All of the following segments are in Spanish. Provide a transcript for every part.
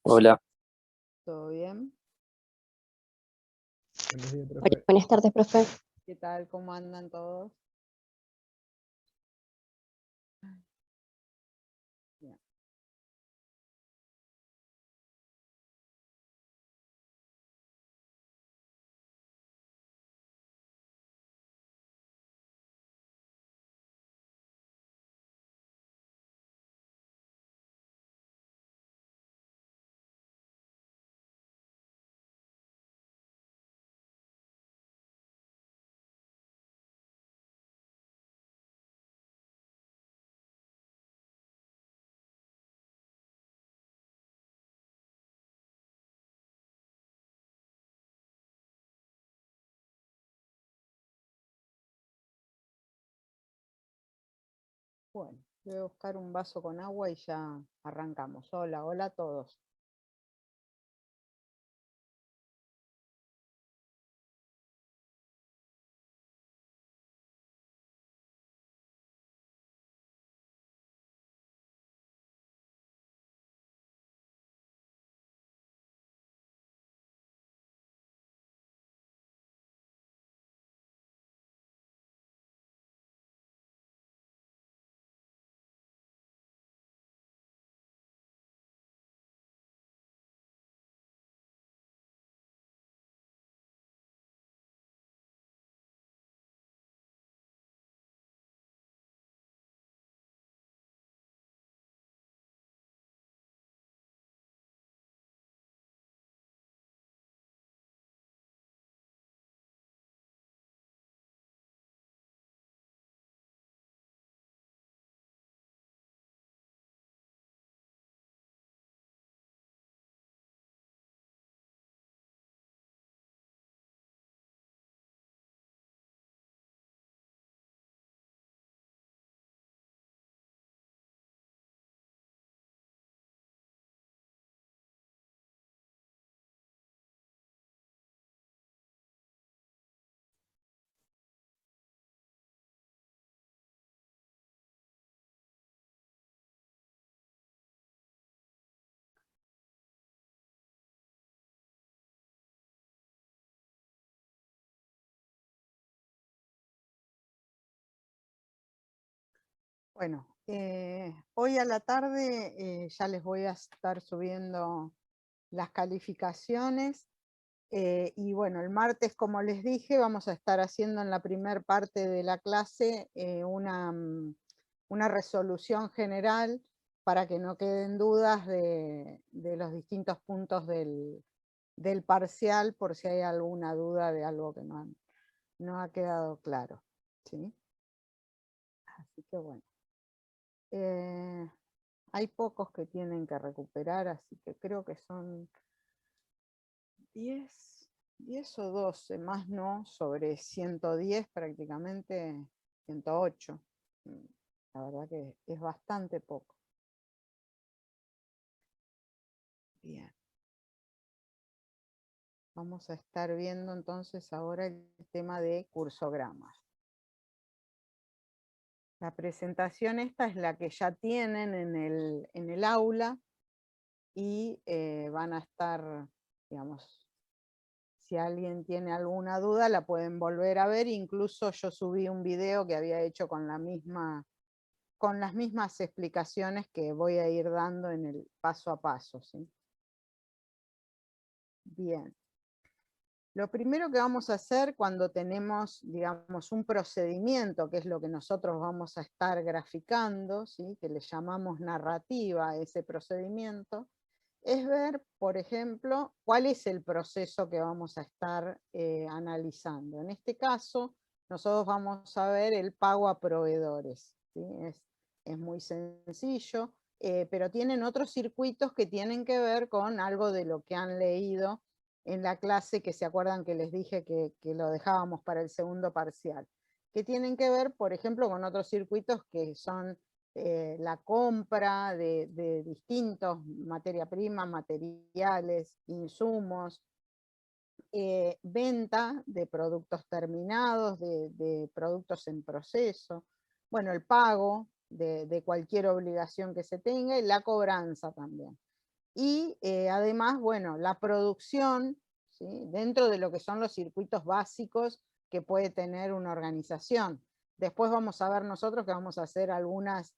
Hola, ¿Todo bien? Buenos días, Hola, profe. buenas tardes, profe. ¿Qué tal? ¿Cómo andan todos? Bien. Bueno, voy a buscar un vaso con agua y ya arrancamos. Hola, hola a todos. Bueno, hoy a la tarde ya les voy a estar subiendo las calificaciones. Y bueno, el martes, como les dije, vamos a estar haciendo en la primer parte de la clase una resolución general para que no queden dudas de los distintos puntos del parcial, por si hay alguna duda de algo que no ha quedado claro, ¿sí? Así que bueno. Hay pocos que tienen que recuperar, así que creo que son 10 o 12, más no, sobre 110 prácticamente, 108. La verdad que es bastante poco. Bien. Vamos a estar viendo entonces ahora el tema de cursogramas. La presentación esta es la que ya tienen en el aula y van a estar, digamos, si alguien tiene alguna duda la pueden volver a ver. Incluso yo subí un video que había hecho con las mismas explicaciones que voy a ir dando en el paso a paso, ¿sí? Bien. Lo primero que vamos a hacer cuando tenemos, digamos, un procedimiento, que es lo que nosotros vamos a estar graficando, ¿sí? Que le llamamos narrativa a ese procedimiento, es ver, por ejemplo, cuál es el proceso que vamos a estar analizando. En este caso, nosotros vamos a ver el pago a proveedores, ¿sí? Es muy sencillo, pero tienen otros circuitos que tienen que ver con algo de lo que han leído en la clase, que se acuerdan que les dije que lo dejábamos para el segundo parcial, que tienen que ver, por ejemplo, con otros circuitos que son la compra de distintos materia prima, materiales, insumos, venta de productos terminados, de productos en proceso, bueno, el pago de cualquier obligación que se tenga y la cobranza también. Y además, bueno, la producción, ¿sí?, dentro de lo que son los circuitos básicos que puede tener una organización. Después vamos a ver nosotros que vamos a hacer algunas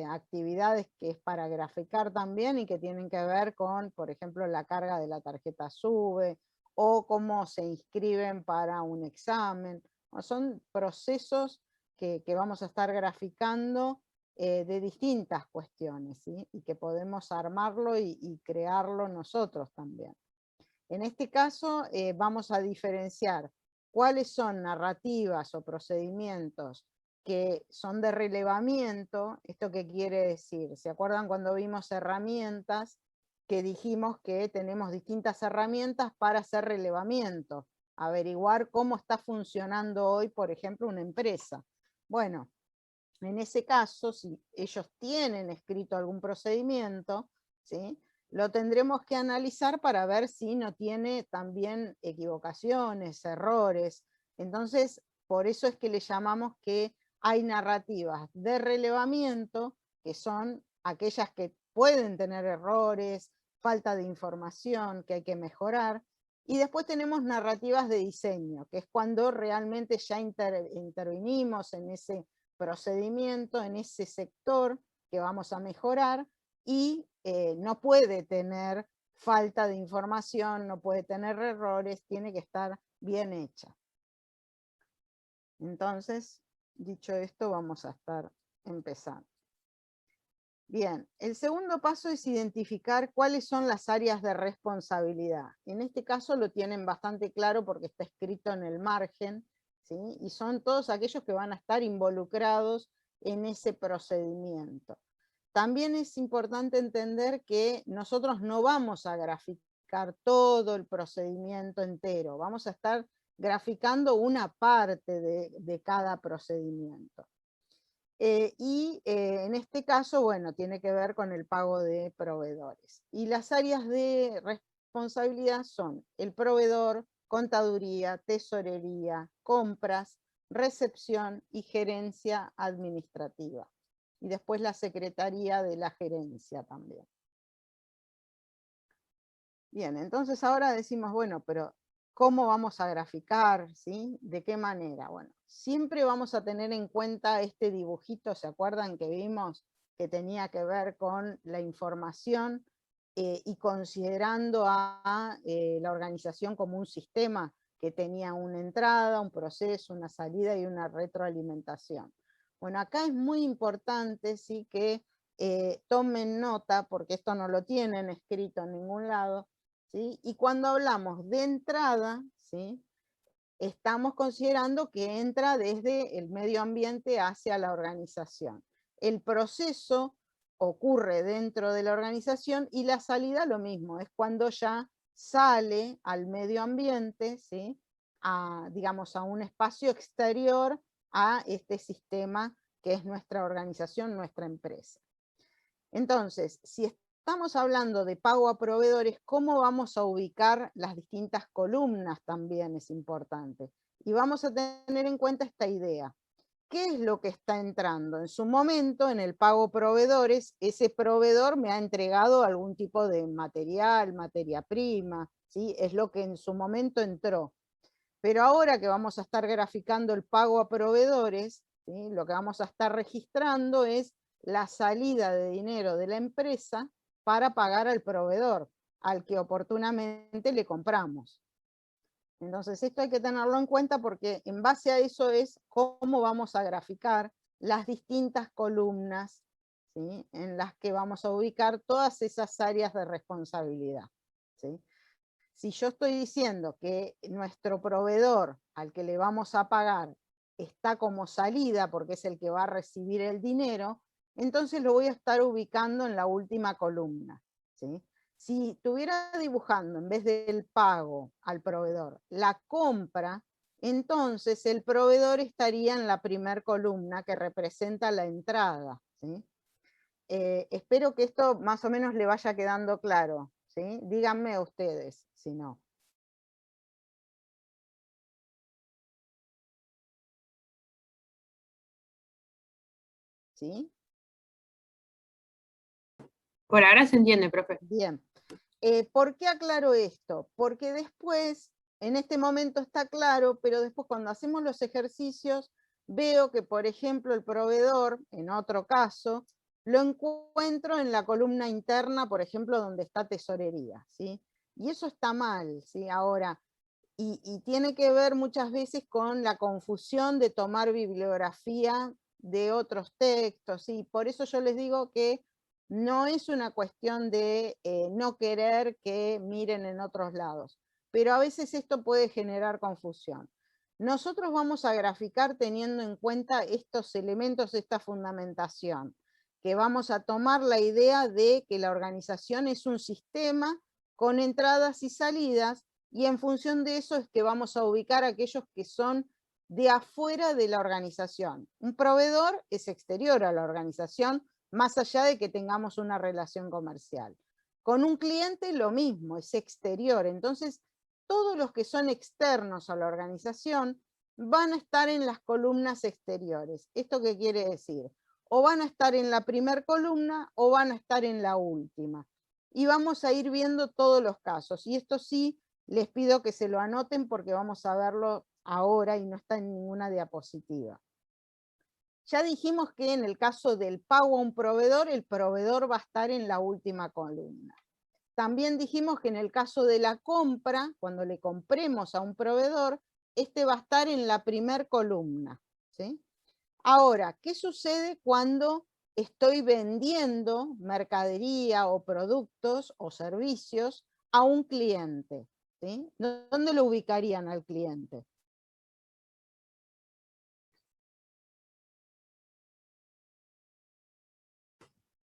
actividades que es para graficar también y que tienen que ver con, por ejemplo, la carga de la tarjeta SUBE o cómo se inscriben para un examen. Son procesos que vamos a estar graficando de distintas cuestiones, ¿sí?, y que podemos armarlo y crearlo nosotros también. En este caso vamos a diferenciar cuáles son narrativas o procedimientos que son de relevamiento. ¿Esto qué quiere decir? ¿Se acuerdan cuando vimos herramientas que dijimos que tenemos distintas herramientas para hacer relevamiento? Averiguar cómo está funcionando hoy, por ejemplo, una empresa. Bueno, en ese caso, si ellos tienen escrito algún procedimiento, ¿sí?, lo tendremos que analizar para ver si no tiene también equivocaciones, errores. Entonces, por eso es que le llamamos que hay narrativas de relevamiento, que son aquellas que pueden tener errores, falta de información que hay que mejorar, y después tenemos narrativas de diseño, que es cuando realmente ya intervenimos en ese procedimiento, en ese sector que vamos a mejorar, y no puede tener falta de información, no puede tener errores, tiene que estar bien hecha. Entonces, dicho esto, vamos a estar empezando. Bien, el segundo paso es identificar cuáles son las áreas de responsabilidad. En este caso lo tienen bastante claro porque está escrito en el margen, ¿sí?, y son todos aquellos que van a estar involucrados en ese procedimiento. También es importante entender que nosotros no vamos a graficar todo el procedimiento entero, vamos a estar graficando una parte de cada procedimiento. En este caso, bueno, tiene que ver con el pago de proveedores. Y las áreas de responsabilidad son el proveedor, contaduría, tesorería, compras, recepción y gerencia administrativa. Y después la secretaría de la gerencia también. Bien, entonces ahora decimos, bueno, pero ¿cómo vamos a graficar? ¿Sí? ¿De qué manera? Bueno, siempre vamos a tener en cuenta este dibujito, ¿se acuerdan que vimos que tenía que ver con la información y considerando a la organización como un sistema que tenía una entrada, un proceso, una salida y una retroalimentación? Bueno, acá es muy importante, ¿sí?, que tomen nota, porque esto no lo tienen escrito en ningún lado, ¿sí? Y cuando hablamos de entrada, ¿sí?, estamos considerando que entra desde el medio ambiente hacia la organización. El proceso ocurre dentro de la organización y la salida lo mismo, es cuando ya sale al medio ambiente, ¿sí?, digamos, a un espacio exterior a este sistema que es nuestra organización, nuestra empresa. Entonces, si estamos hablando de pago a proveedores, ¿cómo vamos a ubicar las distintas columnas? También es importante. Y vamos a tener en cuenta esta idea. ¿Qué es lo que está entrando? En su momento, en el pago a proveedores, ese proveedor me ha entregado algún tipo de material, materia prima, ¿sí? Es lo que en su momento entró. Pero ahora que vamos a estar graficando el pago a proveedores, ¿sí?, lo que vamos a estar registrando es la salida de dinero de la empresa para pagar al proveedor, al que oportunamente le compramos. Entonces esto hay que tenerlo en cuenta porque en base a eso es cómo vamos a graficar las distintas columnas, ¿sí?, en las que vamos a ubicar todas esas áreas de responsabilidad, ¿sí? Si yo estoy diciendo que nuestro proveedor al que le vamos a pagar está como salida porque es el que va a recibir el dinero, entonces lo voy a estar ubicando en la última columna, ¿sí? Si estuviera dibujando en vez del pago al proveedor la compra, entonces el proveedor estaría en la primera columna que representa la entrada, ¿sí? Espero que esto más o menos le vaya quedando claro, ¿sí? Díganme ustedes si no. ¿Sí? Por ahora se entiende, profe. Bien. ¿Por qué aclaro esto? Porque después, en este momento está claro, pero después cuando hacemos los ejercicios, veo que, por ejemplo, el proveedor, en otro caso, lo encuentro en la columna interna, por ejemplo, donde está tesorería, ¿sí? Y eso está mal, ¿sí? Ahora, y tiene que ver muchas veces con la confusión de tomar bibliografía de otros textos, ¿sí? Por eso yo les digo que no es una cuestión de no querer que miren en otros lados, pero a veces esto puede generar confusión. Nosotros vamos a graficar teniendo en cuenta estos elementos, esta fundamentación, que vamos a tomar la idea de que la organización es un sistema con entradas y salidas, y en función de eso es que vamos a ubicar a aquellos que son de afuera de la organización. Un proveedor es exterior a la organización, más allá de que tengamos una relación comercial. Con un cliente lo mismo, es exterior. Entonces, todos los que son externos a la organización van a estar en las columnas exteriores. ¿Esto qué quiere decir? O van a estar en la primera columna o van a estar en la última. Y vamos a ir viendo todos los casos. Y esto sí, les pido que se lo anoten porque vamos a verlo ahora y no está en ninguna diapositiva. Ya dijimos que en el caso del pago a un proveedor, el proveedor va a estar en la última columna. También dijimos que en el caso de la compra, cuando le compremos a un proveedor, este va a estar en la primera columna, ¿sí? Ahora, ¿qué sucede cuando estoy vendiendo mercadería o productos o servicios a un cliente? ¿Sí? ¿Dónde lo ubicarían al cliente?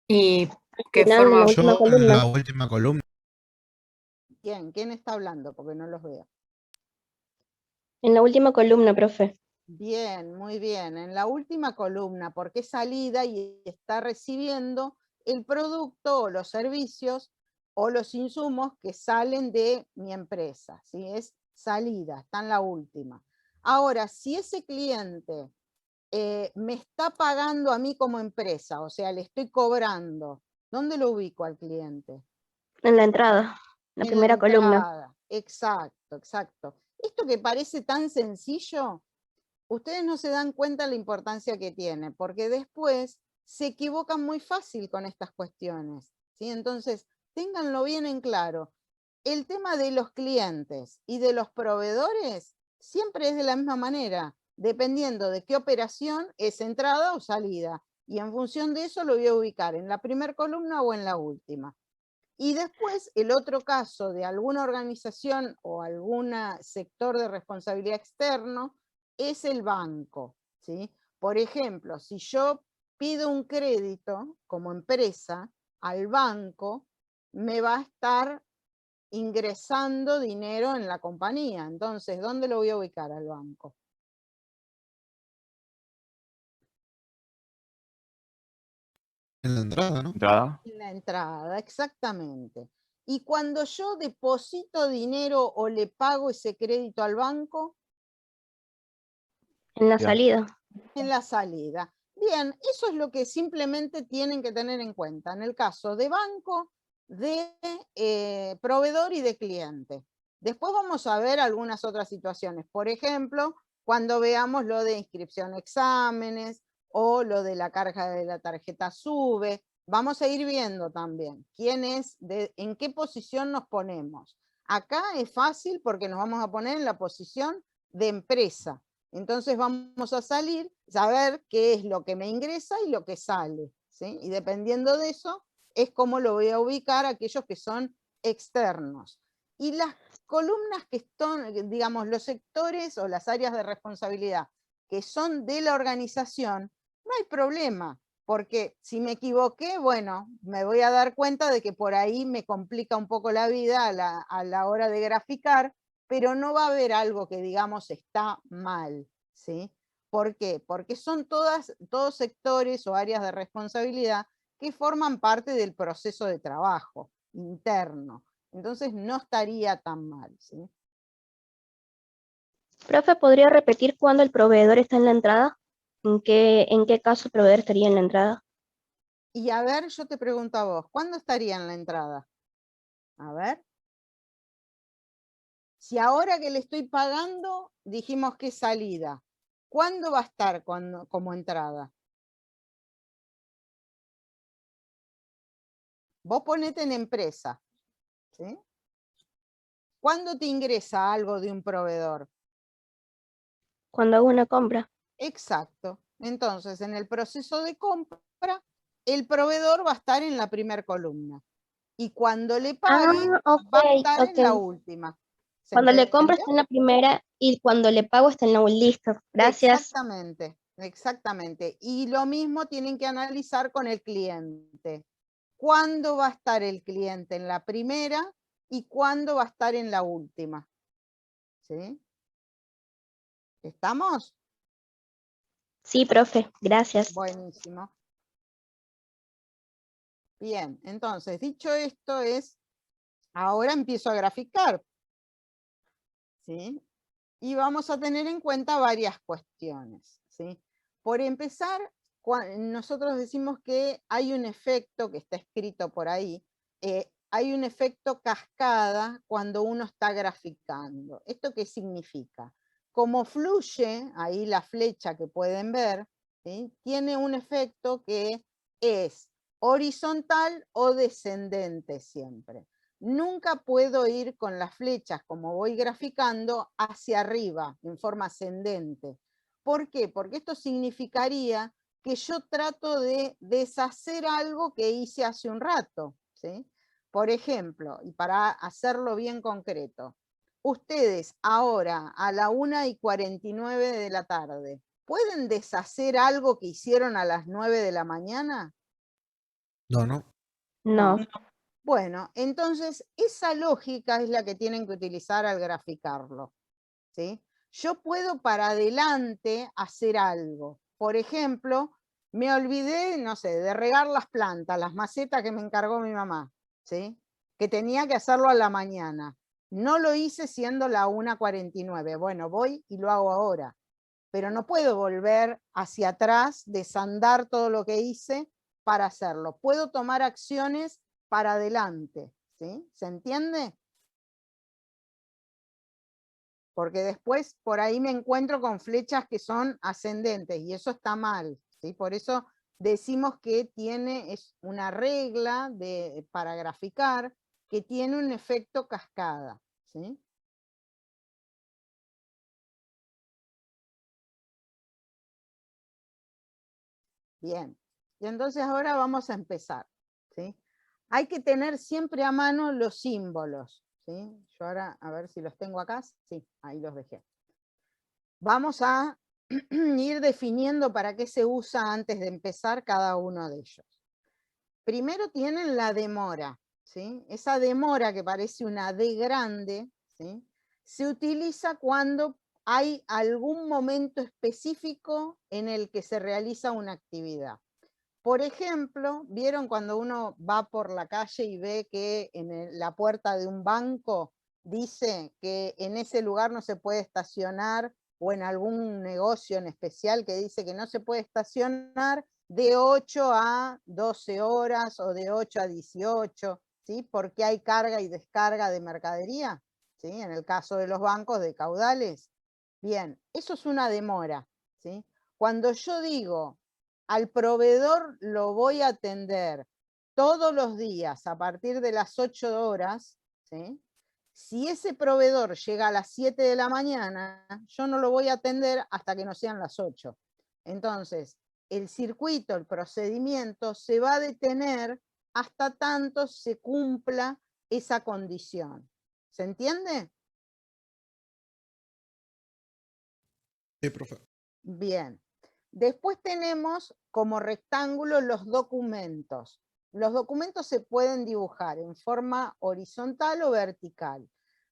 ¿Y qué Final, en forma? la última Yo en columna. la última columna. ¿Quién está hablando? Porque no los veo. En la última columna, profe. Bien, muy bien. En la última columna, porque es salida y está recibiendo el producto o los servicios o los insumos que salen de mi empresa, ¿sí? Es salida, está en la última. Ahora, si ese cliente me está pagando a mí como empresa, o sea, le estoy cobrando, ¿dónde lo ubico al cliente? En la entrada, la En la primera columna. entrada. Exacto, exacto. Esto que parece tan sencillo, ustedes no se dan cuenta la importancia que tiene, porque después se equivocan muy fácil con estas cuestiones, ¿sí? Entonces, ténganlo bien en claro. El tema de los clientes y de los proveedores siempre es de la misma manera, dependiendo de qué operación es entrada o salida. Y en función de eso lo voy a ubicar en la primera columna o en la última. Y después el otro caso de alguna organización o algún sector de responsabilidad externo es el banco, ¿sí? Por ejemplo, si yo pido un crédito como empresa al banco, me va a estar ingresando dinero en la compañía. Entonces, ¿dónde lo voy a ubicar al banco? En la entrada, ¿no? Entrada. En la entrada, exactamente. Y cuando yo deposito dinero o le pago ese crédito al banco, En la Ya. salida. en la salida. Bien, eso es lo que simplemente tienen que tener en cuenta en el caso de banco, de proveedor y de cliente. Después vamos a ver algunas otras situaciones. Por ejemplo, cuando veamos lo de inscripción a exámenes o lo de la carga de la tarjeta SUBE, vamos a ir viendo también quién es, en qué posición nos ponemos. Acá es fácil porque nos vamos a poner en la posición de empresa. Entonces vamos a saber qué es lo que me ingresa y lo que sale, ¿sí? Y dependiendo de eso, es cómo lo voy a ubicar a aquellos que son externos. Y las columnas que están, digamos, los sectores o las áreas de responsabilidad que son de la organización, no hay problema, porque si me equivoqué, bueno, me voy a dar cuenta de que por ahí me complica un poco la vida a la hora de graficar, pero no va a haber algo que digamos está mal, ¿sí? ¿Por qué? Porque son todos sectores o áreas de responsabilidad que forman parte del proceso de trabajo interno. Entonces no estaría tan mal, ¿sí? Profe, ¿podría repetir cuándo el proveedor está en la entrada? ¿En qué caso el proveedor estaría en la entrada? Y a ver, yo te pregunto a vos, ¿cuándo estaría en la entrada? A ver. Si ahora que le estoy pagando, dijimos que es salida, ¿cuándo va a estar como entrada? Vos ponete en empresa, ¿sí? ¿Cuándo te ingresa algo de un proveedor? Cuando hago una compra. Exacto. Entonces, en el proceso de compra, el proveedor va a estar en la primera columna. Y cuando le pague, Ok, va a estar en la ok. última. ¿Se Cuando le compro entendió? está en la primera y cuando le pago está en la listo. Gracias. Exactamente, exactamente. Y lo mismo tienen que analizar con el cliente. ¿Cuándo va a estar el cliente en la primera y cuándo va a estar en la última? ¿Sí? ¿Estamos? Sí, profe, gracias. Buenísimo. Bien, entonces, dicho esto ahora empiezo a graficar. ¿Sí? Y vamos a tener en cuenta varias cuestiones, ¿sí? Por empezar, nosotros decimos que hay un efecto que está escrito por ahí, hay un efecto cascada cuando uno está graficando. ¿Esto qué significa? Como fluye, ahí la flecha que pueden ver, ¿sí? Tiene un efecto que es horizontal o descendente siempre. Nunca puedo ir con las flechas, como voy graficando, hacia arriba, en forma ascendente. ¿Por qué? Porque esto significaría que yo trato de deshacer algo que hice hace un rato, ¿sí? Por ejemplo, y para hacerlo bien concreto, ustedes ahora a la 1:49 de la tarde, ¿pueden deshacer algo que hicieron a las 9 de la mañana? No, no. No. Bueno, entonces esa lógica es la que tienen que utilizar al graficarlo, ¿sí? Yo puedo para adelante hacer algo. Por ejemplo, me olvidé, no sé, de regar las plantas, las macetas que me encargó mi mamá, ¿sí? Que tenía que hacerlo a la mañana. No lo hice siendo la 1:49. Bueno, voy y lo hago ahora. Pero no puedo volver hacia atrás, desandar todo lo que hice para hacerlo. Puedo tomar acciones para adelante, ¿sí? ¿Se entiende? Porque después por ahí me encuentro con flechas que son ascendentes y eso está mal, ¿sí? Por eso decimos que es una regla para graficar que tiene un efecto cascada, ¿sí? Bien, y entonces ahora vamos a empezar, ¿sí? Hay que tener siempre a mano los símbolos, ¿sí? Yo ahora, a ver si los tengo acá, sí, ahí los dejé. Vamos a ir definiendo para qué se usa antes de empezar cada uno de ellos. Primero tienen la demora, ¿sí? Esa demora que parece una D grande, ¿sí? Se utiliza cuando hay algún momento específico en el que se realiza una actividad. Por ejemplo, ¿vieron cuando uno va por la calle y ve que en la puerta de un banco dice que en ese lugar no se puede estacionar, o en algún negocio en especial que dice que no se puede estacionar de 8 a 12 horas o de 8 a 18, ¿sí? Porque hay carga y descarga de mercadería, ¿sí? En el caso de los bancos de caudales. Bien, eso es una demora, ¿sí? Cuando yo digo al proveedor lo voy a atender todos los días a partir de las 8 horas, ¿sí? Si ese proveedor llega a las 7 de la mañana, yo no lo voy a atender hasta que no sean las 8. Entonces, el circuito, el procedimiento se va a detener hasta tanto se cumpla esa condición. ¿Se entiende? Sí, profe. Bien. Después tenemos como rectángulo los documentos. Los documentos se pueden dibujar en forma horizontal o vertical,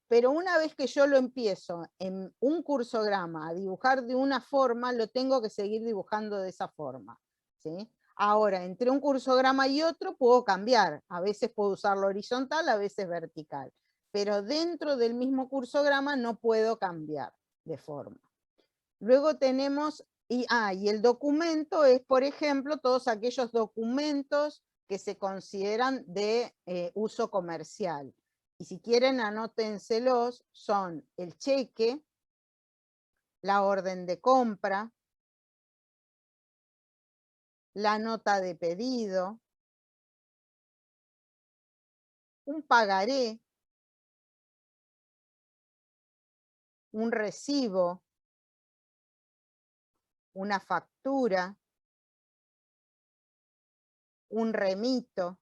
pero una vez que yo lo empiezo en un cursograma a dibujar de una forma, lo tengo que seguir dibujando de esa forma, ¿sí? Ahora, entre un cursograma y otro puedo cambiar, a veces puedo usarlo horizontal, a veces vertical, pero dentro del mismo cursograma no puedo cambiar de forma. Luego tenemos Y el documento es, por ejemplo, todos aquellos documentos que se consideran de uso comercial. Y si quieren, anótenselos, son el cheque, la orden de compra, la nota de pedido, un pagaré, un recibo, una factura, un remito,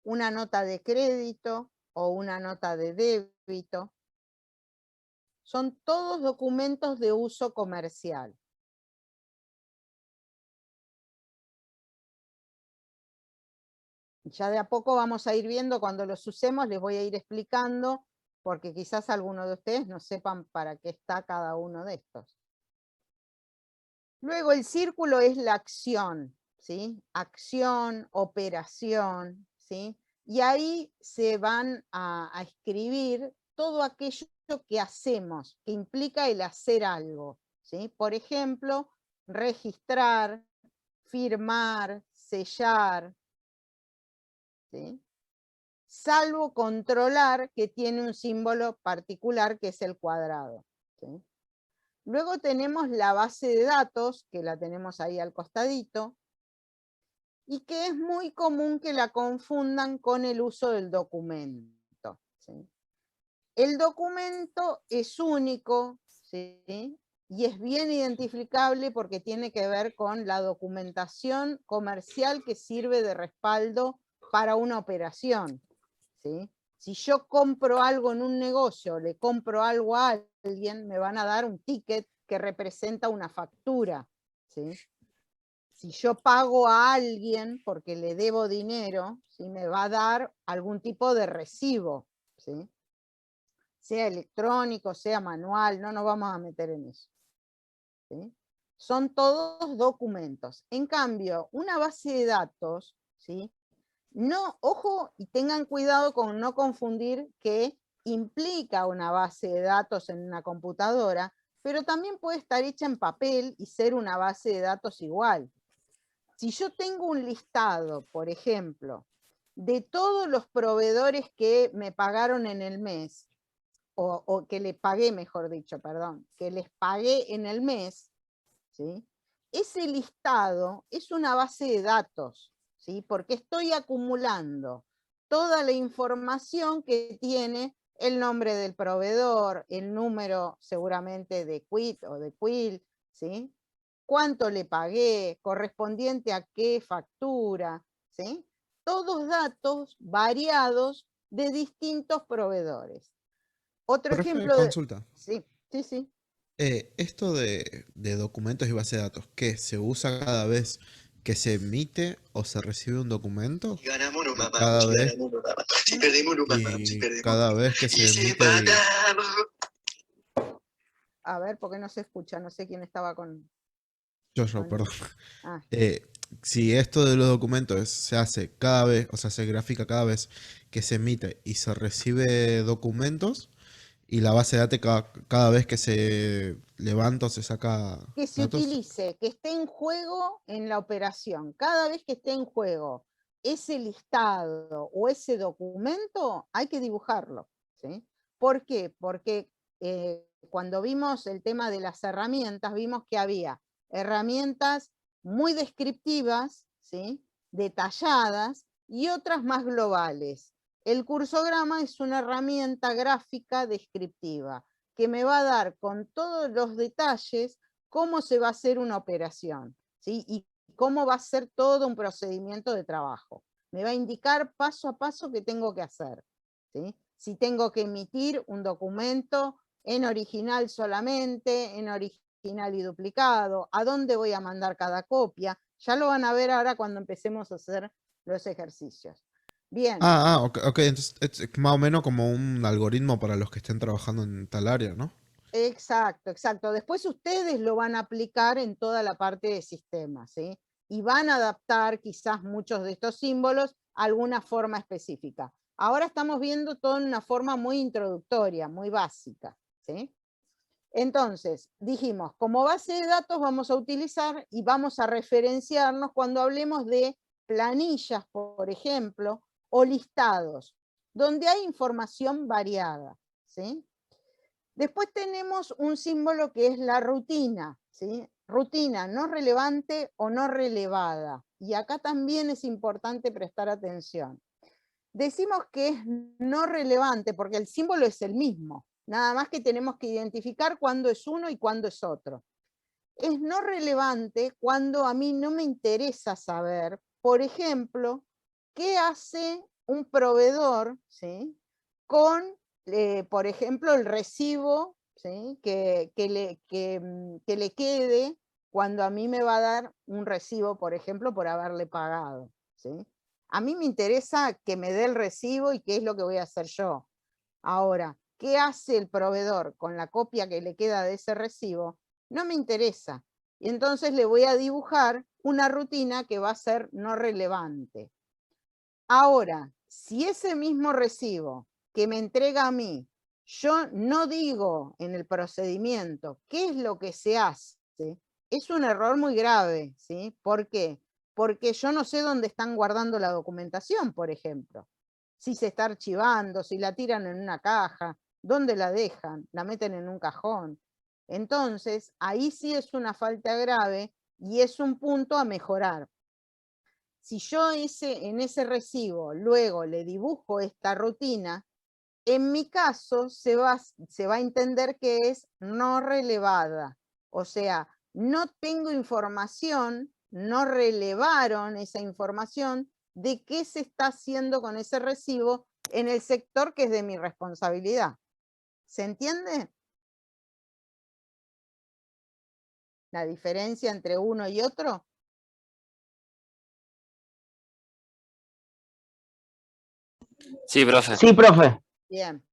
una nota de crédito o una nota de débito. Son todos documentos de uso comercial. Ya de a poco vamos a ir viendo, cuando los usemos les voy a ir explicando, porque quizás algunos de ustedes no sepan para qué está cada uno de estos. Luego el círculo es la acción, ¿sí? Acción, operación, ¿sí? Y ahí se van a escribir todo aquello que hacemos, que implica el hacer algo, ¿sí? Por ejemplo, registrar, firmar, sellar, ¿sí? Salvo controlar, que tiene un símbolo particular que es el cuadrado, ¿sí? Luego tenemos la base de datos, que la tenemos ahí al costadito, y que es muy común que la confundan con el uso del documento, ¿sí? El documento es único, ¿sí? Y es bien identificable porque tiene que ver con la documentación comercial que sirve de respaldo para una operación, ¿sí? Si yo compro algo en un negocio, le compro algo a alguien, me van a dar un ticket que representa una factura, ¿sí? Si yo pago a alguien porque le debo dinero, ¿sí? Me va a dar algún tipo de recibo, ¿sí? Sea electrónico, sea manual, no nos vamos a meter en eso, ¿sí? Son todos documentos. En cambio, una base de datos, ¿sí? No, ojo, y tengan cuidado con no confundir que implica una base de datos en una computadora, pero también puede estar hecha en papel y ser una base de datos igual. Si yo tengo un listado, por ejemplo, de todos los proveedores que me pagaron en el mes, o que les pagué, mejor dicho, perdón, que les pagué en el mes, ¿sí? Ese listado es una base de datos, ¿sí? Porque estoy acumulando toda la información que tiene el nombre del proveedor, el número seguramente de quit o de quill, ¿sí? Cuánto le pagué, correspondiente a qué factura, ¿sí? Todos datos variados de distintos proveedores. Otro Profe, ejemplo de... consulta. Sí, sí, sí. Esto de documentos y base de datos, ¿qué? ¿Se usa cada vez que se emite o se recibe un documento? Ganamos, no ¿O mamá, cada si vez, ganamos, no mamá. Si perdemos, no mamá, si y perdemos. cada vez que Y se si emite empatamos. A ver, porque no se escucha, no sé quién estaba con... perdón. Ah, Eh, si esto de los documentos se hace cada vez, o sea, se grafica cada vez que se emite y se recibe documentos, y la base de datos cada vez que se levanta o se saca que se datos. utilice, que esté en juego en la operación. Cada vez que esté en juego ese listado o ese documento, hay que dibujarlo, ¿sí? ¿Por qué? Porque cuando vimos el tema de las herramientas, vimos que había herramientas muy descriptivas, ¿sí? Detalladas, y otras más globales. El cursograma es una herramienta gráfica descriptiva que me va a dar con todos los detalles cómo se va a hacer una operación, ¿sí? Y cómo va a ser todo un procedimiento de trabajo. Me va a indicar paso a paso qué tengo que hacer, ¿sí? Si tengo que emitir un documento en original solamente, en original y duplicado, a dónde voy a mandar cada copia, ya lo van a ver ahora cuando empecemos a hacer los ejercicios. Bien. Ok, entonces es más o menos como un algoritmo para los que estén trabajando en tal área, ¿no? Exacto, exacto. Después ustedes lo van a aplicar en toda la parte de sistemas, ¿sí? Y van a adaptar quizás muchos de estos símbolos a alguna forma específica. Ahora estamos viendo todo en una forma muy introductoria, muy básica, ¿sí? Entonces, dijimos, como base de datos vamos a utilizar y vamos a referenciarnos cuando hablemos de planillas, por ejemplo, o listados, donde hay información variada, ¿sí? Después tenemos un símbolo que es la rutina, ¿sí? Rutina no relevante o no relevada. Y acá también es importante prestar atención. Decimos que es no relevante porque el símbolo es el mismo, nada más que tenemos que identificar cuándo es uno y cuándo es otro. Es no relevante cuando a mí no me interesa saber, por ejemplo, qué hace un proveedor, ¿sí? Con, por ejemplo, el recibo, ¿sí? que le quede cuando a mí me va a dar un recibo, por ejemplo, por haberle pagado, ¿sí? A mí me interesa que me dé el recibo y qué es lo que voy a hacer yo. Ahora, ¿qué hace el proveedor con la copia que le queda de ese recibo? No me interesa. Y entonces le voy a dibujar una rutina que va a ser no relevante. Ahora, si ese mismo recibo que me entrega a mí, yo no digo en el procedimiento qué es lo que se hace, es un error muy grave, ¿sí? ¿Por qué? Porque yo no sé dónde están guardando la documentación, por ejemplo. Si se está archivando, si la tiran en una caja, ¿dónde la dejan? La meten en un cajón. Entonces, ahí sí es una falta grave y es un punto a mejorar. Si yo en ese recibo luego le dibujo esta rutina, en mi caso se va a entender que es no relevada. O sea, no tengo información, no relevaron esa información de qué se está haciendo con ese recibo en el sector que es de mi responsabilidad. ¿Se entiende? La diferencia entre uno y otro. Sí, profe. Sí, profe. Bien.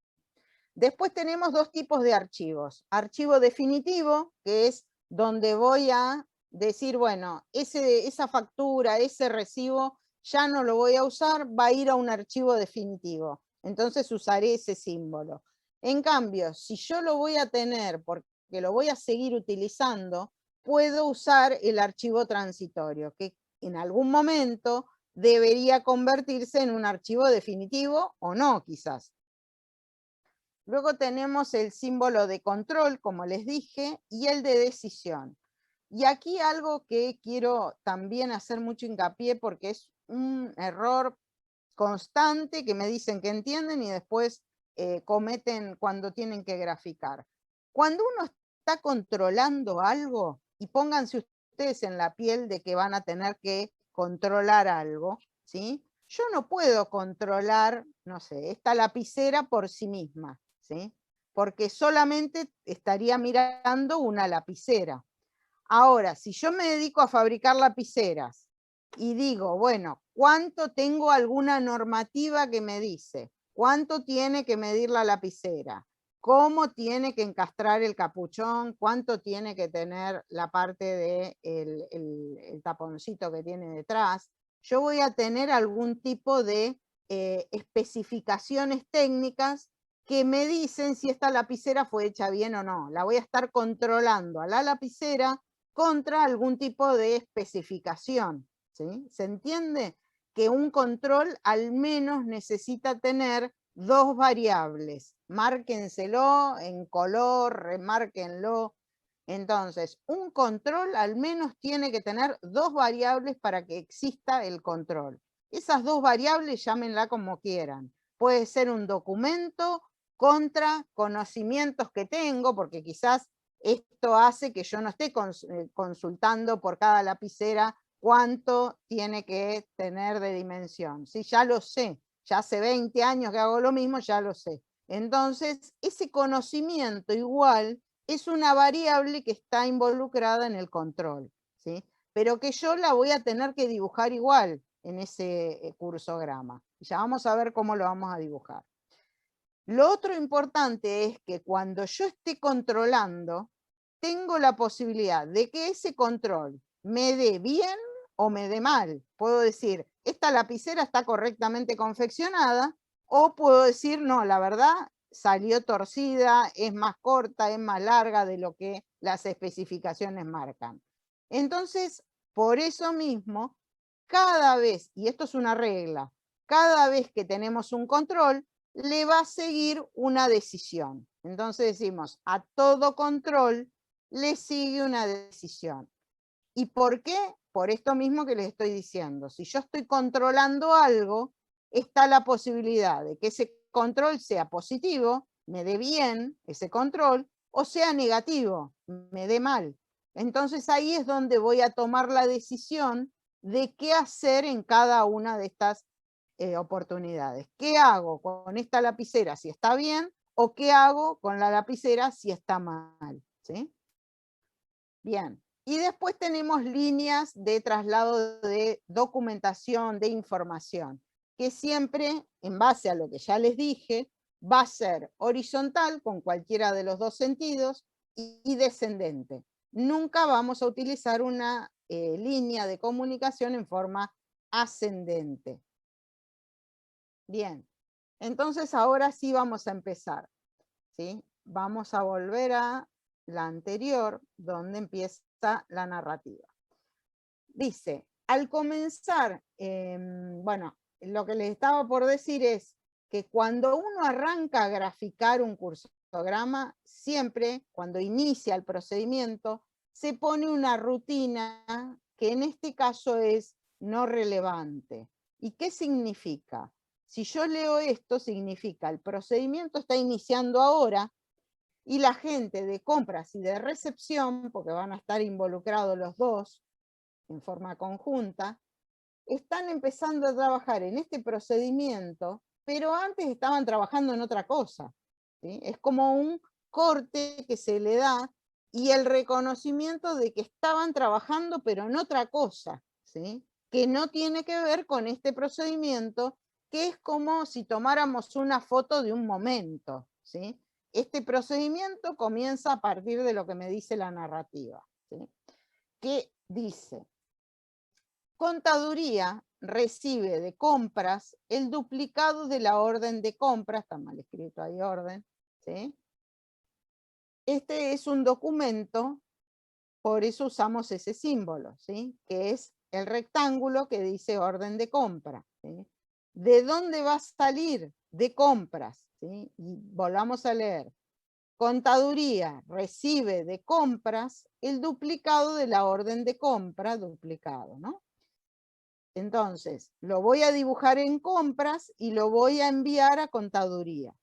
Después tenemos dos tipos de archivos. Archivo definitivo, que es donde voy a decir, bueno, esa factura, ese recibo, ya no lo voy a usar, va a ir a un archivo definitivo. Entonces usaré ese símbolo. En cambio, si yo lo voy a tener porque lo voy a seguir utilizando, puedo usar el archivo transitorio, que en algún momento debería convertirse en un archivo definitivo o no, quizás. Luego tenemos el símbolo de control, como les dije, y el de decisión. Y aquí algo que quiero también hacer mucho hincapié porque es un error constante que me dicen que entienden y después cometen cuando tienen que graficar. Cuando uno está controlando algo, y pónganse ustedes en la piel de que van a tener que controlar algo, ¿sí? Yo no puedo controlar, no sé, esta lapicera por sí misma, ¿sí? Porque solamente estaría mirando una lapicera. Ahora, si yo me dedico a fabricar lapiceras y digo, bueno, ¿cuánto tengo alguna normativa que me dice? ¿Cuánto tiene que medir la lapicera? ¿Cómo tiene que encastrar el capuchón? ¿Cuánto tiene que tener la parte del el taponcito que tiene detrás? Yo voy a tener algún tipo de especificaciones técnicas que me dicen si esta lapicera fue hecha bien o no. La voy a estar controlando a la lapicera contra algún tipo de especificación, ¿sí? ¿Se entiende? Que un control al menos necesita tener dos variables. Márquenselo en color, remárquenlo. Entonces, un control al menos tiene que tener dos variables para que exista el control. Esas dos variables llámenla como quieran. Puede ser un documento contra conocimientos que tengo, porque quizás esto hace que yo no esté consultando por cada lapicera cuánto tiene que tener de dimensión. ¿Sí? Ya lo sé, ya hace 20 años que hago lo mismo, ya lo sé. Entonces, ese conocimiento igual es una variable que está involucrada en el control, ¿sí? Pero que yo la voy a tener que dibujar igual en ese cursograma. Ya vamos a ver cómo lo vamos a dibujar. Lo otro importante es que cuando yo esté controlando, tengo la posibilidad de que ese control me dé bien o me dé mal. Puedo decir, esta lapicera está correctamente confeccionada, o puedo decir, no, la verdad, salió torcida, es más corta, es más larga de lo que las especificaciones marcan. Entonces, por eso mismo, cada vez, y esto es una regla, cada vez que tenemos un control, le va a seguir una decisión. Entonces decimos, a todo control le sigue una decisión. ¿Y por qué? Por esto mismo que les estoy diciendo. Si yo estoy controlando algo, está la posibilidad de que ese control sea positivo, me dé bien ese control, o sea negativo, me dé mal. Entonces ahí es donde voy a tomar la decisión de qué hacer en cada una de estas oportunidades. ¿Qué hago con esta lapicera si está bien? ¿O qué hago con la lapicera si está mal? ¿Sí? Bien. Y después tenemos líneas de traslado de documentación, de información, que siempre, en base a lo que ya les dije, va a ser horizontal con cualquiera de los dos sentidos y descendente. Nunca vamos a utilizar una línea de comunicación en forma ascendente. Bien, entonces ahora sí vamos a empezar, ¿sí? Vamos a volver a la anterior, donde empieza la narrativa. Dice, al comenzar, bueno, lo que les estaba por decir es que cuando uno arranca a graficar un cursograma, siempre, cuando inicia el procedimiento, se pone una rutina que en este caso es no relevante. ¿Y qué significa? Si yo leo esto, significa el procedimiento está iniciando ahora y la gente de compras y de recepción, porque van a estar involucrados los dos en forma conjunta, están empezando a trabajar en este procedimiento, pero antes estaban trabajando en otra cosa, ¿sí? Es como un corte que se le da y el reconocimiento de que estaban trabajando pero en otra cosa, ¿sí? Que no tiene que ver con este procedimiento, que es como si tomáramos una foto de un momento, ¿sí? Este procedimiento comienza a partir de lo que me dice la narrativa, ¿sí? Que dice, Contaduría recibe de compras el duplicado de la orden de compra, está mal escrito ahí orden, ¿sí? Este es un documento, por eso usamos ese símbolo, ¿sí? Que es el rectángulo que dice orden de compra, ¿sí? ¿De dónde va a salir? De compras, ¿sí? Y volvamos a leer. Contaduría recibe de compras el duplicado de la orden de compra, duplicado, ¿no? Entonces, lo voy a dibujar en compras y lo voy a enviar a contaduría.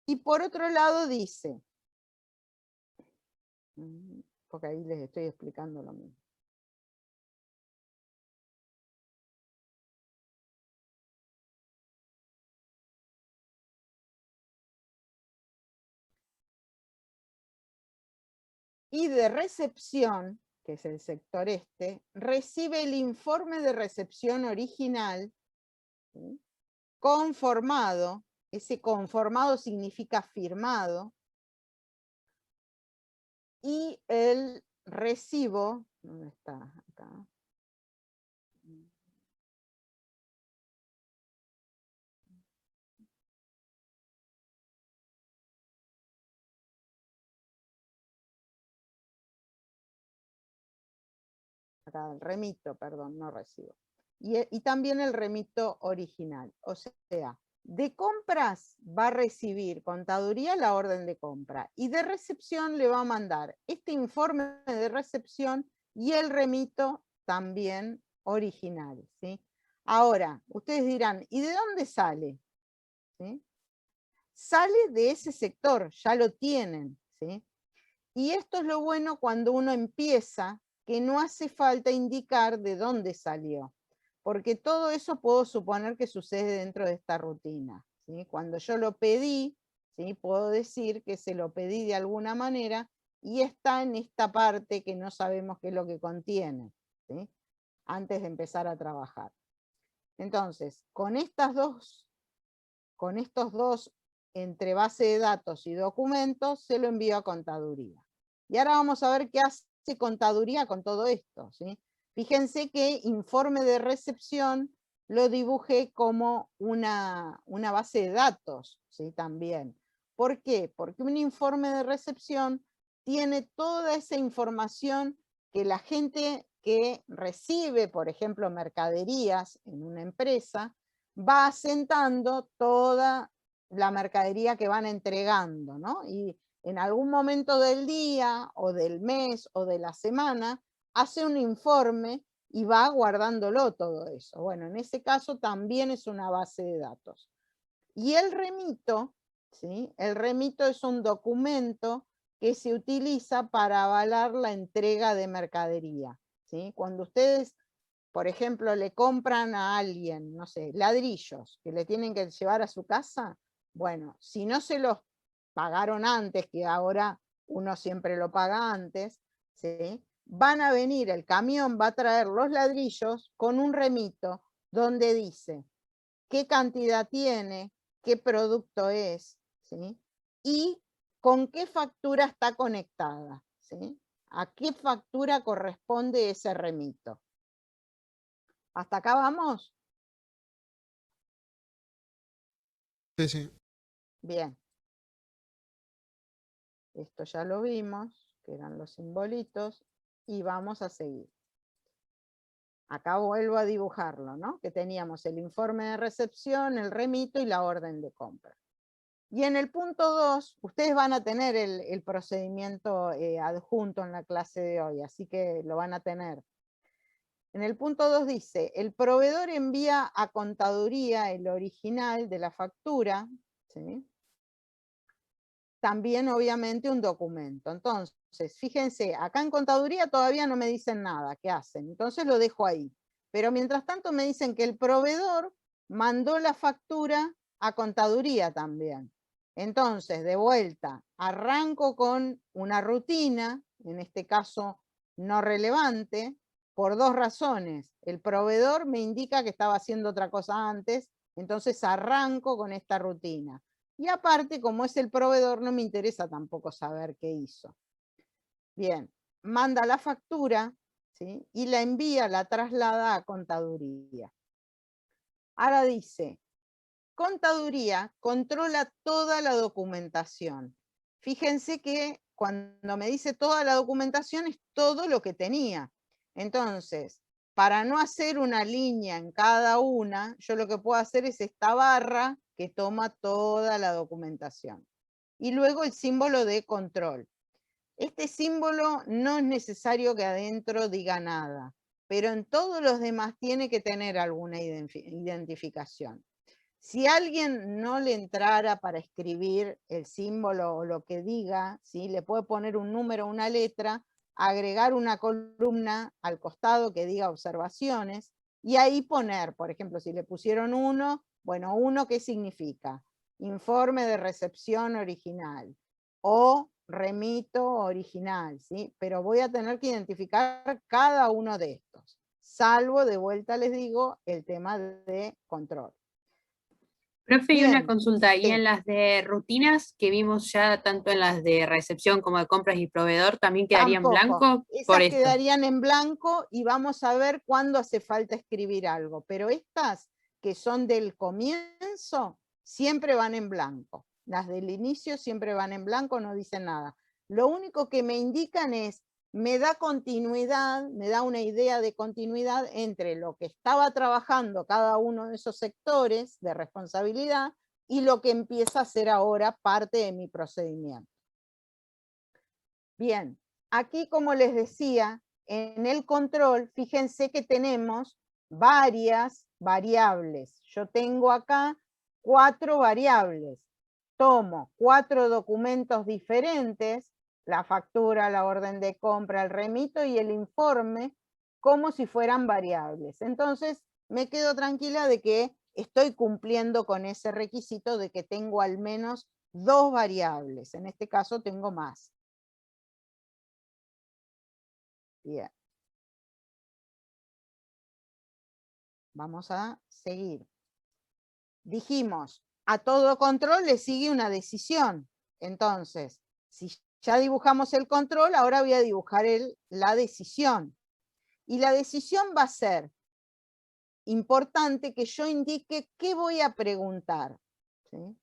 Y por otro lado dice, porque ahí les estoy explicando lo mismo. Y de recepción, que es el sector este, recibe el informe de recepción original, ¿sí? Conformado, ese conformado significa firmado, y el recibo, ¿dónde está? Acá. Acá, el remito, perdón, no recibo. Y también el remito original, o sea, de compras va a recibir contaduría la orden de compra y de recepción le va a mandar este informe de recepción y el remito también original, ¿sí? Ahora, ustedes dirán, ¿y de dónde sale? ¿Sí? Sale de ese sector, ya lo tienen, ¿sí? Y esto es lo bueno cuando uno empieza, que no hace falta indicar de dónde salió, porque todo eso puedo suponer que sucede dentro de esta rutina, ¿sí? Cuando yo lo pedí, ¿sí? Puedo decir que se lo pedí de alguna manera y está en esta parte que no sabemos qué es lo que contiene, ¿sí? Antes de empezar a trabajar. Entonces, con estos dos entre base de datos y documentos, se lo envío a contaduría. Y ahora vamos a ver qué hace contaduría con todo esto, ¿sí? Fíjense que informe de recepción lo dibujé como una base de datos, ¿sí? También. ¿Por qué? Porque un informe de recepción tiene toda esa información que la gente que recibe, por ejemplo, mercaderías en una empresa, va asentando toda la mercadería que van entregando, ¿no? Y en algún momento del día, o del mes, o de la semana, hace un informe y va guardándolo todo eso. Bueno, en ese caso también es una base de datos. Y el remito, ¿sí? El remito es un documento que se utiliza para avalar la entrega de mercadería, ¿sí? Cuando ustedes, por ejemplo, le compran a alguien, no sé, ladrillos que le tienen que llevar a su casa, bueno, si no se los pagaron antes, que ahora uno siempre lo paga antes, ¿sí? Van a venir, el camión va a traer los ladrillos con un remito donde dice qué cantidad tiene, qué producto es, ¿sí? Y con qué factura está conectada, ¿sí? A qué factura corresponde ese remito. ¿Hasta acá vamos? Sí, sí. Bien. Esto ya lo vimos, que eran los simbolitos, y vamos a seguir. Acá vuelvo a dibujarlo, ¿no? Que teníamos el informe de recepción, el remito y la orden de compra. Y en el punto 2, ustedes van a tener el procedimiento adjunto en la clase de hoy, así que lo van a tener. En el punto 2 dice, el proveedor envía a contaduría el original de la factura, ¿sí? También obviamente un documento. Entonces, fíjense, acá en contaduría todavía no me dicen nada, ¿qué hacen? Entonces lo dejo ahí. Pero mientras tanto me dicen que el proveedor mandó la factura a contaduría también. Entonces, de vuelta, arranco con una rutina, en este caso no relevante, por dos razones. El proveedor me indica que estaba haciendo otra cosa antes, entonces arranco con esta rutina. Y aparte, como es el proveedor, no me interesa tampoco saber qué hizo. Bien, manda la factura, ¿sí? Y la envía, la traslada a contaduría. Ahora dice, contaduría controla toda la documentación. Fíjense que cuando me dice toda la documentación es todo lo que tenía. Entonces, para no hacer una línea en cada una, yo lo que puedo hacer es esta barra que toma toda la documentación. Y luego el símbolo de control. Este símbolo no es necesario que adentro diga nada, pero en todos los demás tiene que tener alguna identificación. Si alguien no le entrara para escribir el símbolo o lo que diga, ¿sí? Le puede poner un número, una letra, agregar una columna al costado que diga observaciones, y ahí poner, por ejemplo, si le pusieron 1, bueno, 1, ¿qué significa? Informe de recepción original, o remito original, ¿sí? Pero voy a tener que identificar cada uno de estos, salvo, de vuelta les digo, el tema de control. Profe, y una Bien, consulta, y sí. en las de rutinas que vimos ya tanto en las de recepción como de compras y proveedor, ¿también quedaría en Tampoco. blanco por Esas esto? quedarían en blanco y vamos a ver cuándo hace falta escribir algo. Pero estas que son del comienzo siempre van en blanco. Las del inicio siempre van en blanco, no dicen nada. Lo único que me indican es, me da continuidad, me da una idea de continuidad entre lo que estaba trabajando cada uno de esos sectores de responsabilidad y lo que empieza a ser ahora parte de mi procedimiento. Bien. Aquí, como les decía, en el control, fíjense que tenemos varias variables. Yo tengo acá 4 variables. Tomo 4 documentos diferentes, la factura, la orden de compra, el remito y el informe, como si fueran variables. Entonces, me quedo tranquila de que estoy cumpliendo con ese requisito de que tengo al menos 2 variables. En este caso tengo más. Bien. Vamos a seguir. Dijimos, a todo control le sigue una decisión. Entonces, si ya dibujamos el control, ahora voy a dibujar la decisión. Y la decisión va a ser importante que yo indique qué voy a preguntar, ¿sí?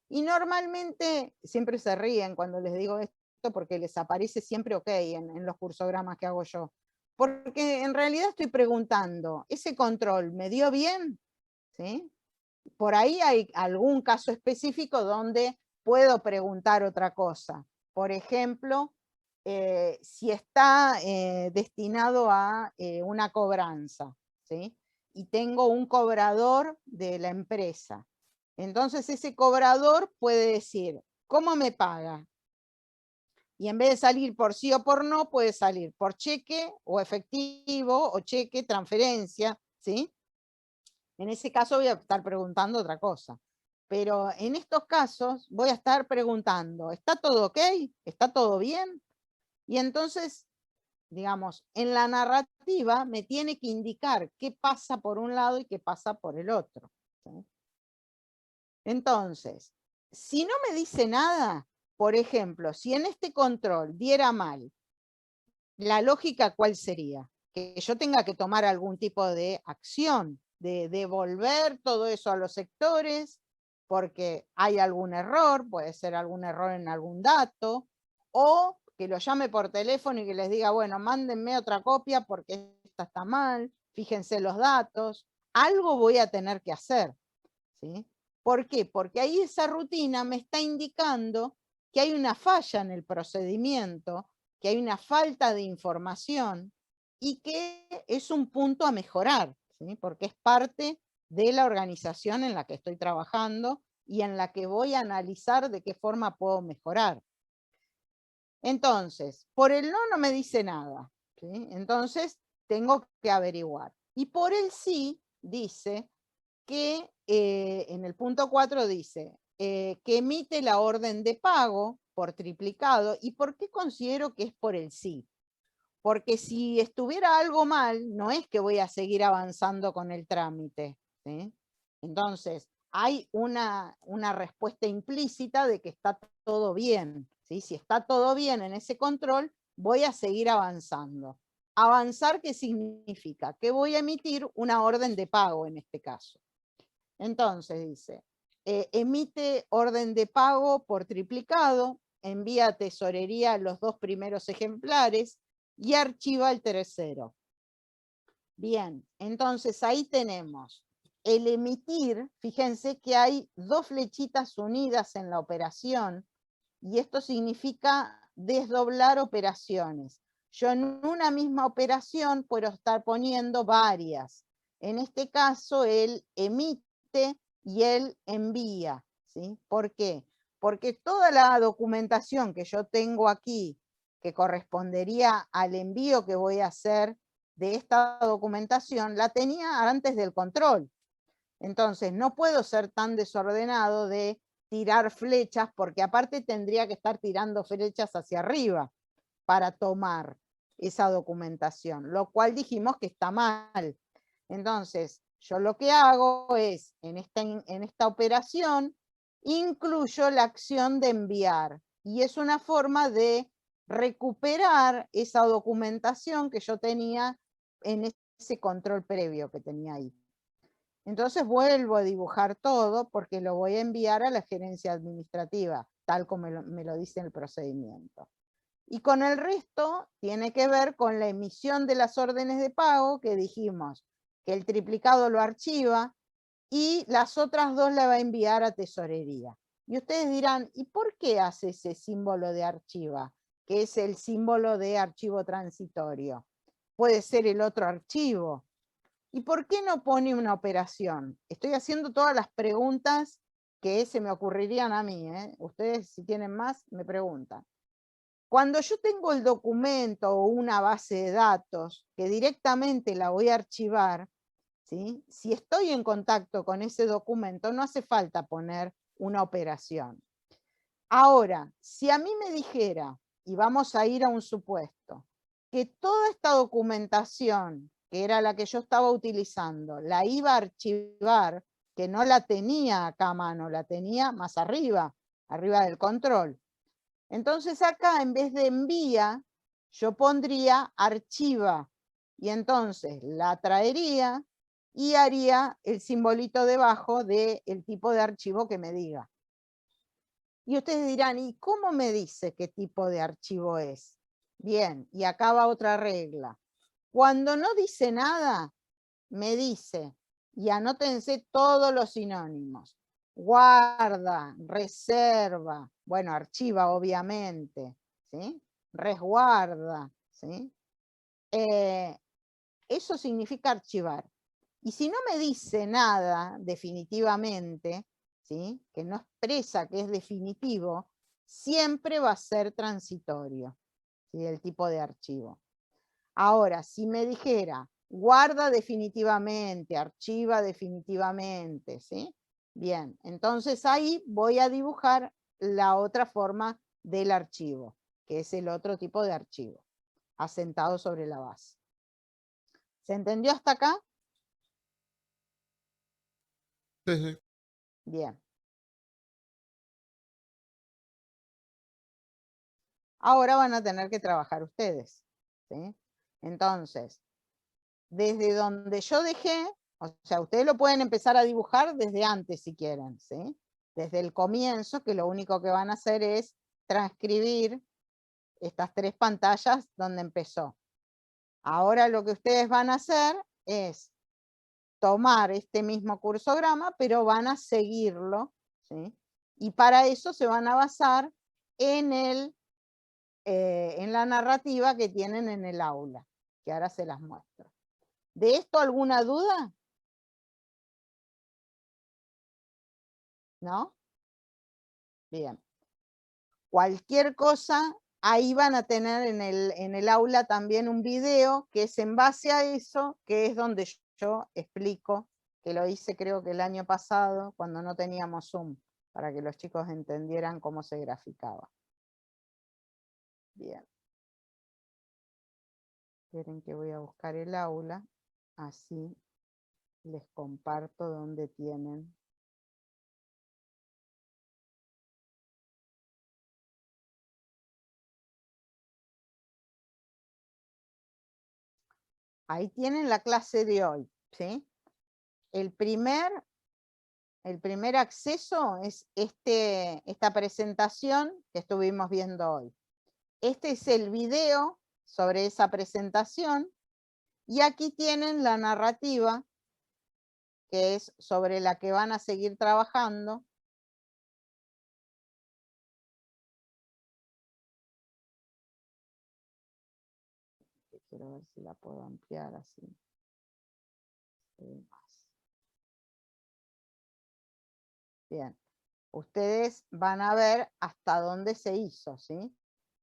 Y normalmente, siempre se ríen cuando les digo esto porque les aparece siempre OK en los cursogramas que hago yo. Porque en realidad estoy preguntando, ¿ese control me dio bien? ¿Sí? Por ahí hay algún caso específico donde puedo preguntar otra cosa. Por ejemplo, si está destinado a una cobranza, ¿sí? Y tengo un cobrador de la empresa. Entonces ese cobrador puede decir, ¿cómo me paga? Y en vez de salir por sí o por no, puede salir por cheque o efectivo o cheque, transferencia, ¿sí? En ese caso voy a estar preguntando otra cosa. Pero en estos casos voy a estar preguntando, ¿está todo OK? ¿Está todo bien? Y entonces, digamos, en la narrativa me tiene que indicar qué pasa por un lado y qué pasa por el otro, ¿sí? Entonces, si no me dice nada, por ejemplo, si en este control diera mal, la lógica ¿cuál sería? Que yo tenga que tomar algún tipo de acción, de devolver todo eso a los sectores, porque hay algún error, puede ser algún error en algún dato, o que lo llame por teléfono y que les diga, bueno, mándenme otra copia porque esta está mal, fíjense los datos, algo voy a tener que hacer, ¿sí? ¿Por qué? Porque ahí esa rutina me está indicando que hay una falla en el procedimiento, que hay una falta de información y que es un punto a mejorar, ¿sí? Porque es parte de la organización en la que estoy trabajando y en la que voy a analizar de qué forma puedo mejorar. Entonces, por el no me dice nada, ¿sí? Entonces tengo que averiguar. Y por el sí dice que en el punto 4 dice que emite la orden de pago por triplicado. ¿Y por qué considero que es por el sí? Porque si estuviera algo mal, no es que voy a seguir avanzando con el trámite, ¿sí? Entonces, hay una respuesta implícita de que está todo bien, ¿sí? Si está todo bien en ese control, voy a seguir avanzando. ¿Avanzar qué significa? Que voy a emitir una orden de pago en este caso. Entonces dice, emite orden de pago por triplicado, envía a tesorería los 2 primeros ejemplares y archiva el tercero. Bien, entonces ahí tenemos el emitir, fíjense que hay 2 flechitas unidas en la operación y esto significa desdoblar operaciones. Yo en una misma operación puedo estar poniendo varias. En este caso, él emite y él envía, ¿sí? ¿Por qué? Porque toda la documentación que yo tengo aquí, que correspondería al envío que voy a hacer de esta documentación, la tenía antes del control. Entonces, no puedo ser tan desordenado de tirar flechas, porque aparte tendría que estar tirando flechas hacia arriba para tomar esa documentación, lo cual dijimos que está mal. Entonces, yo lo que hago es, en esta operación, incluyo la acción de enviar, y es una forma de recuperar esa documentación que yo tenía en ese control previo que tenía ahí. Entonces vuelvo a dibujar todo porque lo voy a enviar a la gerencia administrativa, tal como me lo dice el procedimiento. Y con el resto tiene que ver con la emisión de las órdenes de pago, que dijimos que el triplicado lo archiva y las otras 2 la va a enviar a tesorería. Y ustedes dirán, ¿y por qué hace ese símbolo de archiva? Que es el símbolo de archivo transitorio. Puede ser el otro archivo. ¿Y por qué no pone una operación? Estoy haciendo todas las preguntas que se me ocurrirían a mí, ¿eh? Ustedes, si tienen más, me preguntan. Cuando yo tengo el documento o una base de datos que directamente la voy a archivar, ¿sí? Si estoy en contacto con ese documento, no hace falta poner una operación. Ahora, si a mí me dijera, y vamos a ir a un supuesto, que toda esta documentación, que era la que yo estaba utilizando, la iba a archivar, que no la tenía acá a mano, la tenía más arriba, arriba del control. Entonces acá, en vez de envía, yo pondría archiva, y entonces la traería, y haría el simbolito debajo del tipo de archivo que me diga. Y ustedes dirán, ¿y cómo me dice qué tipo de archivo es? Bien, y acá va otra regla. Cuando no dice nada, me dice, y anótense todos los sinónimos, guarda, reserva, bueno, archiva obviamente, ¿sí? Resguarda, ¿sí? Eso significa archivar. Y si no me dice nada definitivamente, ¿sí? Que no expresa que es definitivo, siempre va a ser transitorio, ¿sí? El tipo de archivo. Ahora, si me dijera, guarda definitivamente, archiva definitivamente, ¿sí? Bien, entonces ahí voy a dibujar la otra forma del archivo, que es el otro tipo de archivo, asentado sobre la base. ¿Se entendió hasta acá? Sí, sí. Bien. Ahora van a tener que trabajar ustedes, ¿sí? Entonces, desde donde yo dejé, o sea, ustedes lo pueden empezar a dibujar desde antes si quieren, ¿sí? Desde el comienzo, que lo único que van a hacer es transcribir estas 3 pantallas donde empezó. Ahora lo que ustedes van a hacer es tomar este mismo cursograma, pero van a seguirlo, ¿sí? Y para eso se van a basar en la narrativa que tienen en el aula, que ahora se las muestro. ¿De esto alguna duda? ¿No? Bien. Cualquier cosa, ahí van a tener en el aula también un video que es en base a eso, que es donde yo explico, que lo hice creo que el año pasado, cuando no teníamos Zoom, para que los chicos entendieran cómo se graficaba. Bien. Esperen que voy a buscar el aula, así les comparto dónde tienen. Ahí tienen la clase de hoy, ¿sí? El primer acceso es esta presentación que estuvimos viendo hoy. Este es el video sobre esa presentación y aquí tienen la narrativa que es sobre la que van a seguir trabajando. Quiero ver si la puedo ampliar así. Bien, ustedes van a ver hasta dónde se hizo, ¿sí?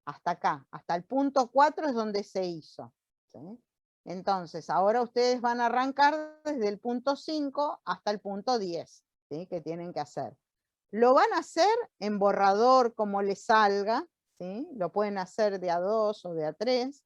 Hasta acá, hasta el punto 4 es donde se hizo, ¿sí? Entonces, ahora ustedes van a arrancar desde el punto 5 hasta el punto 10, ¿sí? Que tienen que hacer. Lo van a hacer en borrador como les salga, ¿sí? Lo pueden hacer de A2 o de A3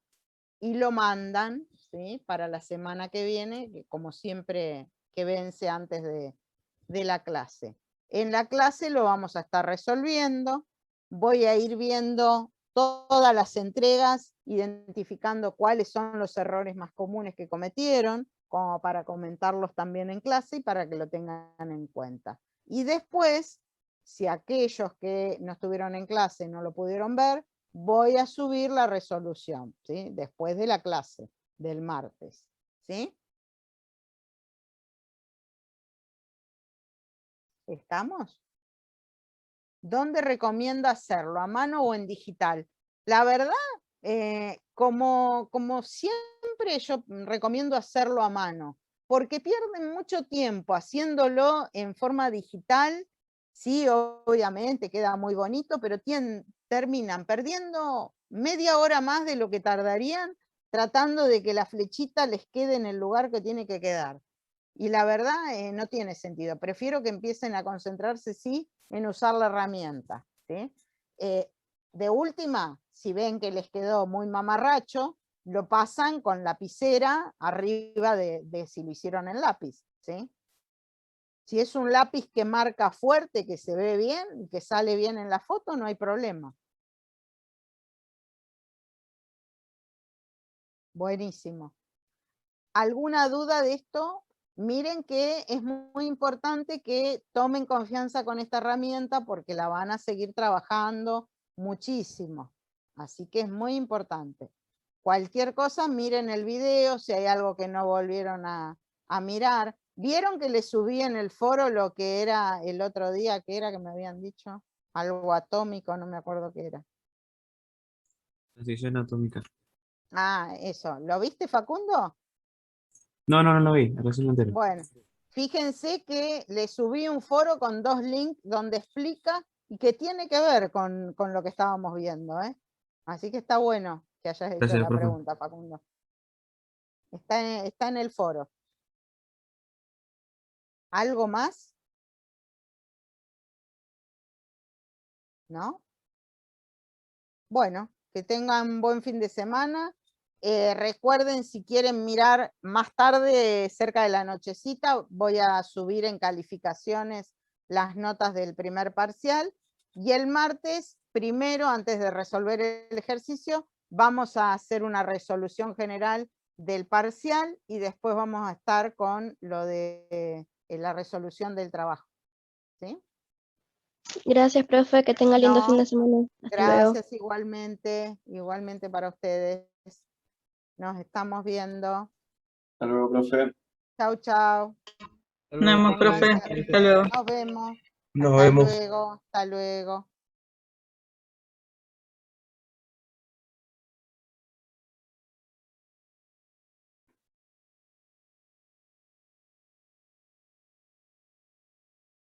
y lo mandan, ¿sí? Para la semana que viene, que como siempre que vence antes de la clase. En la clase lo vamos a estar resolviendo, voy a ir viendo todas las entregas, identificando cuáles son los errores más comunes que cometieron, como para comentarlos también en clase y para que lo tengan en cuenta. Y después, si aquellos que no estuvieron en clase no lo pudieron ver, voy a subir la resolución, ¿sí? Después de la clase del martes, ¿sí? ¿Estamos? ¿Dónde recomiendo hacerlo? ¿A mano o en digital? La verdad, como siempre yo recomiendo hacerlo a mano, porque pierden mucho tiempo haciéndolo en forma digital. Sí, obviamente queda muy bonito, pero terminan perdiendo media hora más de lo que tardarían tratando de que la flechita les quede en el lugar que tiene que quedar. Y la verdad no tiene sentido. Prefiero que empiecen a concentrarse, sí, en usar la herramienta, ¿sí? De última, si ven que les quedó muy mamarracho, lo pasan con lapicera arriba de si lo hicieron en lápiz, ¿sí? Si es un lápiz que marca fuerte, que se ve bien, que sale bien en la foto, no hay problema. Buenísimo. ¿Alguna duda de esto? Miren que es muy importante que tomen confianza con esta herramienta porque la van a seguir trabajando muchísimo. Así que es muy importante. Cualquier cosa, miren el video, si hay algo que no volvieron a mirar. ¿Vieron que les subí en el foro lo que era el otro día, que era que me habían dicho? Algo atómico, no me acuerdo qué era. Transición atómica. Ah, eso. ¿Lo viste, Facundo? No lo vi, recién me enteré. Bueno, fíjense que le subí un foro con 2 links donde explica y que tiene que ver con lo que estábamos viendo, ¿eh? Así que está bueno que hayas hecho Gracias, la profe. pregunta, Facundo. Está en el foro. ¿Algo más? ¿No? Bueno, que tengan buen fin de semana. Recuerden, si quieren mirar más tarde, cerca de la nochecita, voy a subir en calificaciones las notas del primer parcial. Y el martes, primero, antes de resolver el ejercicio, vamos a hacer una resolución general del parcial y después vamos a estar con lo de la resolución del trabajo. ¿Sí? Gracias, profe, que tenga lindo No, fin de semana. Hasta luego. gracias igualmente para ustedes. Nos estamos viendo. Hasta luego, profe. Chau, chau. Nos vemos, profe. Pónganse- Hasta luego. Nos vemos. Nos Hasta vemos. luego. Hasta luego.